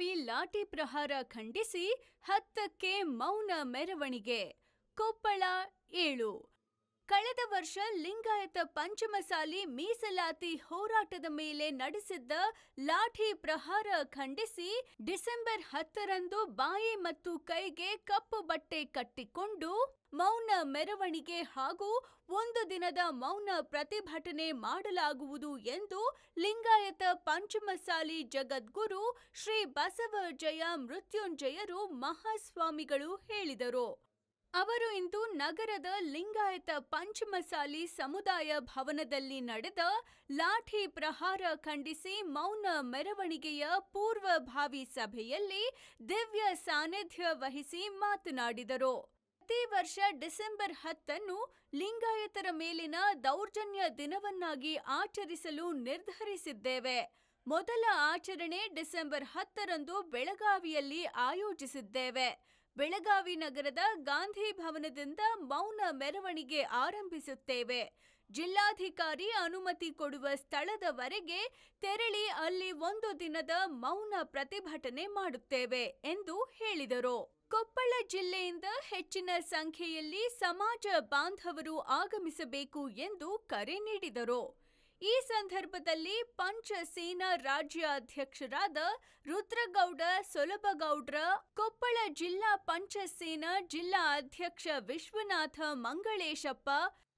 ಬೆಳಗಾವಿ ಲಾಠಿ ಪ್ರಹಾರ ಖಂಡಿಸಿ 10ಕ್ಕೆ ಮೌನ ಮೆರವಣಿಗೆ. ಕೊಪ್ಪಳ 7. ಕಳೆದ ವರ್ಷ ಲಿಂಗಾಯತ ಪಂಚಮಸಾಲಿ ಮೀಸಲಾತಿ ಹೋರಾಟದ ಮೇಲೆ ನಡೆಸಿದ್ದ ಲಾಠಿ ಪ್ರಹಾರ ಖಂಡಿಸಿ ಡಿಸೆಂಬರ್ 10ರಂದು ಬಾಯಿ ಮತ್ತು ಕೈಗೆ ಕಪ್ಪು ಬಟ್ಟೆ ಕಟ್ಟಿಕೊಂಡು ಮೌನ ಮೆರವಣಿಗೆ ಹಾಗೂ 1 ದಿನದ ಮೌನ ಪ್ರತಿಭಟನೆ ಮಾಡಲಾಗುವುದು ಎಂದು ಲಿಂಗಾಯತ ಪಂಚಮಸಾಲಿ ಜಗದ್ಗುರು ಶ್ರೀ ಬಸವಜಯ ಮೃತ್ಯುಂಜಯರು ಮಹಾಸ್ವಾಮಿಗಳು ಹೇಳಿದರು. ಅವರು ಇಂದು ನಗರದ ಲಿಂಗಾಯತ ಪಂಚಮಸಾಲಿ ಸಮುದಾಯ ಭವನದಲ್ಲಿ ನಡೆದ ಲಾಠಿ ಪ್ರಹಾರ ಖಂಡಿಸಿ ಮೌನ ಮೆರವಣಿಗೆಯ ಪೂರ್ವಭಾವಿ ಸಭೆಯಲ್ಲಿ ದಿವ್ಯ ಸಾನ್ನಿಧ್ಯ ವಹಿಸಿ ಮಾತನಾಡಿದರು. ಪ್ರತಿ ವರ್ಷ ಡಿಸೆಂಬರ್ 10ಅನ್ನು ಲಿಂಗಾಯತರ ಮೇಲಿನ ದೌರ್ಜನ್ಯ ದಿನವನ್ನಾಗಿ ಆಚರಿಸಲು ನಿರ್ಧರಿಸಿದ್ದೇವೆ. ಮೊದಲ ಆಚರಣೆ ಡಿಸೆಂಬರ್ 10ರಂದು ಬೆಳಗಾವಿಯಲ್ಲಿ ಆಯೋಜಿಸಿದ್ದೇವೆ. ಬೆಳಗಾವಿ ನಗರದ ಗಾಂಧಿ ಭವನದಿಂದ ಮೌನ ಮೆರವಣಿಗೆ ಆರಂಭಿಸುತ್ತೇವೆ. ಜಿಲ್ಲಾಧಿಕಾರಿ ಅನುಮತಿ ಕೊಡುವ ಸ್ಥಳದವರೆಗೆ ತೆರಳಿ ಅಲ್ಲಿ 1 ದಿನದ ಮೌನ ಪ್ರತಿಭಟನೆ ಮಾಡುತ್ತೇವೆ ಎಂದು ಹೇಳಿದರು. ಕೊಪ್ಪಳ ಜಿಲ್ಲೆಯಿಂದ ಹೆಚ್ಚಿನ ಸಂಖ್ಯೆಯಲ್ಲಿ ಸಮಾಜ ಬಾಂಧವರು ಆಗಮಿಸಬೇಕು ಎಂದು ಕರೆ ನೀಡಿದರು. ಈ ಸಂದರ್ಭದಲ್ಲಿ ಪಂಚಸೇನಾ ರಾಜ್ಯಾಧ್ಯಕ್ಷರಾದ ರುದ್ರಗೌಡ ಸೊಲಬಗೌಡ್ರ, ಕೊಪ್ಪಳ ಜಿಲ್ಲಾ ಪಂಚಸೇನಾ ಜಿಲ್ಲಾ ಅಧ್ಯಕ್ಷ ವಿಶ್ವನಾಥ ಮಂಗಳೇಶಪ್ಪ,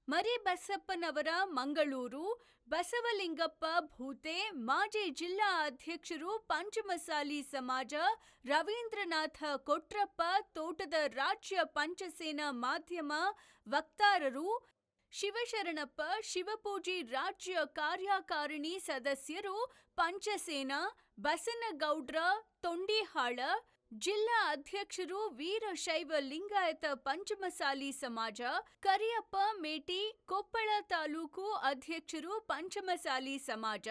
ಮರಿಬಸಪ್ಪನವರ ಮಂಗಳೂರು, ಬಸವಲಿಂಗಪ್ಪ ಭೂತೆ, ಮಾಜಿ ಜಿಲ್ಲಾ ಅಧ್ಯಕ್ಷರು ಪಂಚಮಸಾಲಿ ಸಮಾಜ, ರವೀಂದ್ರನಾಥ ಕೊಟ್ರಪ್ಪ, ತೋಟದ ರಾಜ್ಯ ಪಂಚಸೇನಾ ಮಾಧ್ಯಮ ವಕ್ತಾರರು, ಶಿವಶರಣಪ್ಪ, ಶಿವಪೂಜಿ ರಾಜ್ಯ ಕಾರ್ಯಕಾರಿಣಿ ಸದಸ್ಯರು, ಪಂಚಸೇನಾ, ಬಸನಗೌಡ್ರ ತೊಂಡಿಹಾಳ, ಜಿಲ್ಲಾ ಅಧ್ಯಕ್ಷರು ವೀರಶೈವ ಲಿಂಗಾಯತ ಪಂಚಮಸಾಲಿ ಸಮಾಜ, ಕರಿಯಪ್ಪ ಮೇಟಿ, ಕೊಪ್ಪಳ ತಾಲೂಕು ಅಧ್ಯಕ್ಷರು ಪಂಚಮಸಾಲಿ ಸಮಾಜ,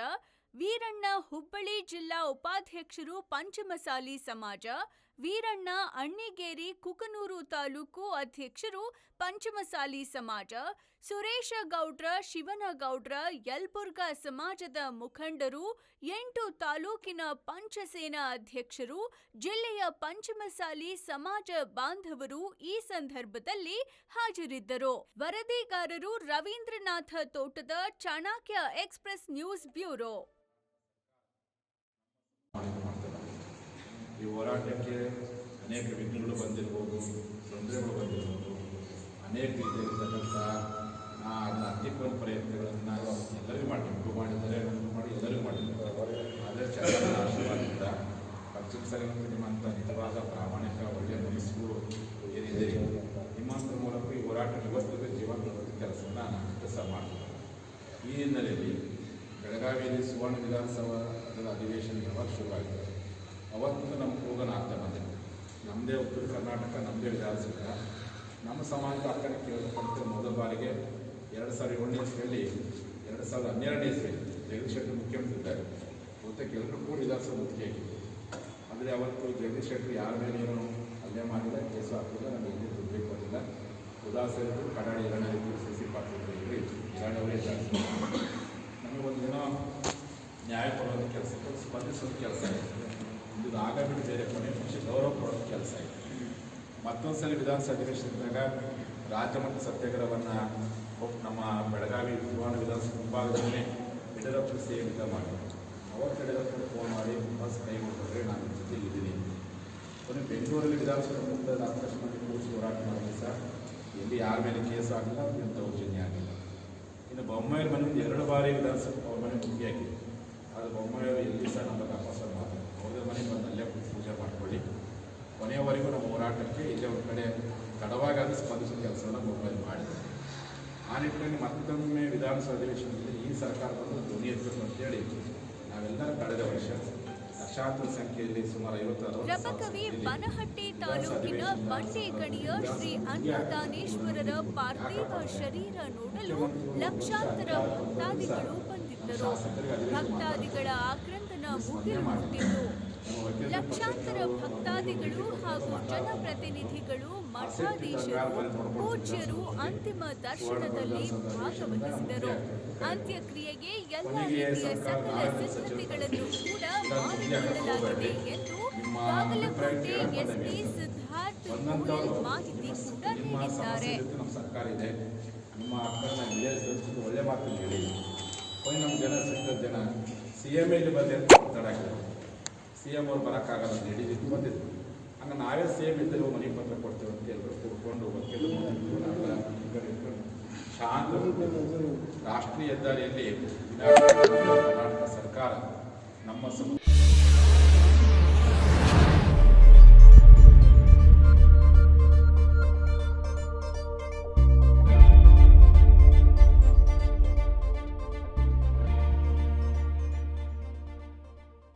ವೀರಣ್ಣ ಹುಬ್ಬಳ್ಳಿ ಜಿಲ್ಲಾ ಉಪಾಧ್ಯಕ್ಷರು ಪಂಚಮಸಾಲಿ ಸಮಾಜ, ವೀರಣ್ಣ ಅಣ್ಣಿಗೇರಿ ಕುಕನೂರು ತಾಲೂಕು ಅಧ್ಯಕ್ಷರು ಪಂಚಮಸಾಲಿ ಸಮಾಜ, ಸುರೇಶ ಗೌಡ್ರ, ಶಿವನಗೌಡ್ರ, ಯಲಬುರ್ಗಾ ಸಮಾಜದ ಮುಖಂಡರು, 8 ತಾಲೂಕಿನ ಪಂಚಸೇನಾ ಅಧ್ಯಕ್ಷರು, ಜಿಲ್ಲೆಯ ಪಂಚಮಸಾಲಿ ಸಮಾಜ ಬಾಂಧವರು ಈ ಸಂದರ್ಭದಲ್ಲಿ ಹಾಜರಿದ್ದರು. ವರದಿಗಾರರು ರವೀಂದ್ರನಾಥ ತೋಟದ, ಚಾಣಕ್ಯ ಎಕ್ಸ್‌ಪ್ರೆಸ್ ನ್ಯೂಸ್ ಬ್ಯೂರೋ. ಈ ಹೋರಾಟಕ್ಕೆ ಅನೇಕ ವಿಘ್ನಗಳು ಬಂದಿರ್ಬೋದು, ತೊಂದರೆಗಳು ಬಂದಿರ್ಬೋದು, ಅನೇಕ ರೀತಿಯಲ್ಲಿರ್ತಕ್ಕಂಥ ಅದನ್ನ ಹತ್ತಿಕ್ಕುವ ಪ್ರಯತ್ನಗಳನ್ನು ಎಲ್ಲರಿಗೂ ಮಾಡಿದ್ರು, ಮಾಡಿದ್ದಾರೆ, ಮಾಡಿ ಎಲ್ಲರಿಗೂ ಮಾಡಿದ್ದಾರೆ. ಆದರೆ ಚೆನ್ನಾಗಿ ಆಶೀರ್ವಾದದಿಂದ ಪಂಚಮಸಾಲಿ ನಿಮ್ಮಂಥ ನಿಜವಾದ ಪ್ರಾಮಾಣಿಕ ಒಳ್ಳೆಯ ಮನಸ್ಸುಗಳು ಏನಿದೆ, ನಿಮ್ಮಂಥ ಮೂಲಕ ಈ ಹೋರಾಟ ಇವತ್ತಿಗೆ ಜೀವನ ಕೆಲಸವನ್ನು ಕೆಲಸ ಮಾಡ್ತಾರೆ. ಈ ಹಿನ್ನೆಲೆಯಲ್ಲಿ ಬೆಳಗಾವಿಯಲ್ಲಿ ಸುವರ್ಣ ವಿಧಾನಸಭಾ ಅಧಿವೇಶನ ಯಾವಾಗ ಶುರುವಾಗಿದೆ ಅವತ್ತು ನಮ್ಮ ಕೂಗನ ಆಗ್ತಾ ಬಂದಿದೆ. ನಮ್ಮದೇ ಉತ್ತರ ಕರ್ನಾಟಕ, ನಮ್ಮದೇ ವಿಧಾನಸಭೆ, ನಮ್ಮ ಸಮಾಜದ ಹಕ್ಕನ್ನು ಕೇಳತಕ್ಕಂಥ ಮೊದಲ ಬಾರಿಗೆ 2007ನೇ ಇಸ್ವಿಯಲ್ಲಿ 2012ನೇ ಇಸ್ವಿಯಲ್ಲಿ ಜಗದೀಶ್ ಶೆಟ್ಟರ್ ಮುಖ್ಯಮಂತ್ರಿ ಇದ್ದಾರೆ. ಬಹುತೇಕ ಎಲ್ಲರೂ ಕೂಡ ವಿಧಾನಸಭೆ ಮುಖ್ಯ ಆಗಿತ್ತು. ಆದರೆ ಅವತ್ತು ಜಗದೀಶ್ ಶೆಟ್ಟರ್ ಯಾರ ಮೇಲೆ ಏನು ಹಲ್ಲೆ ಮಾಡಿಲ್ಲ, ಕೇಸು ಹಾಕಿಲ್ಲ, ನಮಗೆ ಎಲ್ಲಿ ದುಡ್ಡು ಕೊಟ್ಟಿಲ್ಲ. ಉದಾಸರಿದ್ದು ಕಡಾಡಿ ಎರಡನೇ ಸಿಸಿ ಪಾತ್ರೆ ಎರಡವರೇ ಜಾಸ್ತಿ ನಮಗೆ ಒಂದು ದಿನ ನ್ಯಾಯ ಕೊಡೋದು ಕೆಲಸಕ್ಕೆ ಸ್ಪಂದಿಸೋದು ಕೆಲಸ ಆಯಿತು. ಇದು ಆಗಬಿಟ್ಟು ಬೇರೆ ಕೊನೆ ಪಕ್ಷ ಗೌರವ ಕೊಡೋದು ಕೆಲಸ ಆಯಿತು. ಮತ್ತೊಂದು ಸಲ ವಿಧಾನಸಭಾ ಅಧಿವೇಶನದಾಗ ರಾಜ್ಯಮಟ್ಟ ಸತ್ಯಾಗ್ರಹವನ್ನು ನಮ್ಮ ಬೆಳಗಾವಿ ಸುವರ್ಣ ವಿಧಾನಸಭಾ ಮುಂಭಾಗದಲ್ಲೇ ಯಡಿಯೂರಪ್ಪ ಸೇರಿದ ಮಾಡಿದ್ರು. ಅವತ್ತು ಯಡಿಯೂರಪ್ಪ ಫೋನ್ ಮಾಡಿ ಬಸ್ ಕೈಗೊಂಡ್ರೆ ನಾನು ಜೊತೆಗೆ ಇದ್ದೀನಿ. ಕೊನೆ ಬೆಂಗಳೂರಲ್ಲಿ ವಿಧಾನಸಭೆ ಮುಂದೆ ಆಕಸ್ಮಾತ್ ಕೂರಿಸಿ ಹೋರಾಟ ಮಾಡಿದ್ರೆ ಸರ್ ಎಲ್ಲಿ ಯಾರ ಮೇಲೆ ಕೇಸ್ ಆಗಿಲ್ಲ, ಅಂತ ದೌರ್ಜನ್ಯ ಆಗಿಲ್ಲ. ಇನ್ನು ಬೊಮ್ಮಾಯಿಯವ್ರ ಮನೆಯಿಂದ 2 ಬಾರಿ ವಿಧಾನಸಭೆ ಅವ್ರ ಮನೆ ಮುಖ್ಯ ಆಗಿದೆ. ಆದರೆ ಬೊಮ್ಮಾಯಿಯವರು ಎಲ್ಲಿ ಸಹ ನಮ್ಮ ತಪಾಸಣೆ ಮಾಡಿ ಅವ್ರ ಮನೆಗೆ ಬಂದು ಅಲ್ಲೇ ಪೂಜೆ ಮಾಡ್ಕೊಳ್ಳಿ, ಕೊನೆಯವರೆಗೂ ನಮ್ಮ ಹೋರಾಟಕ್ಕೆ ಇಲ್ಲೇ ಒಂದು ಕಡೆ ತಡವಾಗಾದ ಸ್ಪಂದಿಸುವ ಕೆಲಸವನ್ನು ಬೊಮ್ಮಾಯಿ ಮಾಡಿದೆ. ಆ ನಿಟ್ಟಿನಲ್ಲಿ ಮತ್ತೊಮ್ಮೆ ವಿಧಾನಸಭಾ ಅಧಿವೇಶನದಲ್ಲಿ ಈ ಸರ್ಕಾರ ಬಂದು ಧ್ವನಿ ಎತ್ತಬೇಕು ಅಂತೇಳಿ ನಾವೆಲ್ಲರೂ ಕಳೆದ ವರ್ಷ ಲಕ್ಷಾಂತರ ಸಂಖ್ಯೆಯಲ್ಲಿ ಸುಮಾರು 56 ರಬಕವಿ ಬನಹಟ್ಟಿ ತಾಲೂಕಿನ ಬಂಡೇಗಣಿಯ ಶ್ರೀ ಅನ್ನದಾನೇಶ್ವರರ ಪಾರ್ಥಿವ ಶರೀರ ನೋಡಲು ಲಕ್ಷಾಂತರ ಭಕ್ತಾದಿಗಳು ಬಂದಿದ್ದರು. ಭಕ್ತಾದಿಗಳ ಆಕ್ರಂದನ ಮುಗಿಲು ಮುಟ್ಟಿತು. ಲಕ್ಷಾಂತರ ಭಕ್ತಾದಿಗಳು ಹಾಗೂ ಜನಪ್ರತಿನಿಧಿಗಳು, ಮಠಾಧೀಶರು, ಪೂಜ್ಯರು ಅಂತಿಮ ದರ್ಶನದಲ್ಲಿ ಭಾಗವಹಿಸಿದರು. ಅಂತ್ಯಕ್ರಿಯೆಗೆ ಎಲ್ಲ ರೀತಿಯ ಸಕಲ ಸಿದ್ಧತೆಗಳನ್ನು ಕೂಡ ಮಾಡಿಕೊಳ್ಳಲಾಗಿದೆ ಎಂದು ಬಾಗಲಕೋಟೆ ಎಸ್ಪಿ ಸಿದ್ಧಾರ್ಥ್ ಬಂದಂಥವ್ರು ಮಾಹಿತಿ ಕೂಡ ನಿಮ್ಮ ಸಮಸ್ಯೆ ನೀಡಿದ್ದಾರೆ. ಜೊತೆ ನಮ್ಮ ಸರ್ಕಾರ ಇದೆ, ನಿಮ್ಮ ಅಕ್ಕನ ವಿಜಯಿಸಿದ ಒಳ್ಳೆ ಮಾತನ್ನು ಹೇಳಿ ಹೋಗಿ ನಮ್ಮ ಜನ ಸಿಕ್ಕ ಜನ CM ಇಲ್ಲಿ ಬಂದೆ ಅಂತ ಒತ್ತಡ ಹಾಕಿದ್ರು. CM ಅವ್ರು ಬರೋಕ್ಕಾಗಲ್ಲ ಅಂತ ಹಿಡಿದಿದ್ದು ಬಂದಿದ್ರು. ಹಂಗೆ ನಾವೇ CM ಇದ್ದರೆ ಮನೆ ಪತ್ರ ಕೊಡ್ತೇವೆ ಅಂತ ಎಲ್ಲರೂ ಕೂತ್ಕೊಂಡು ವಕೀಲರು ಶಾಂತ ರಾಷ್ಟ್ರೀಯ ಹೆದ್ದಾರಿಯಲ್ಲಿ ಕರ್ನಾಟಕ ಸರ್ಕಾರ ನಮ್ಮ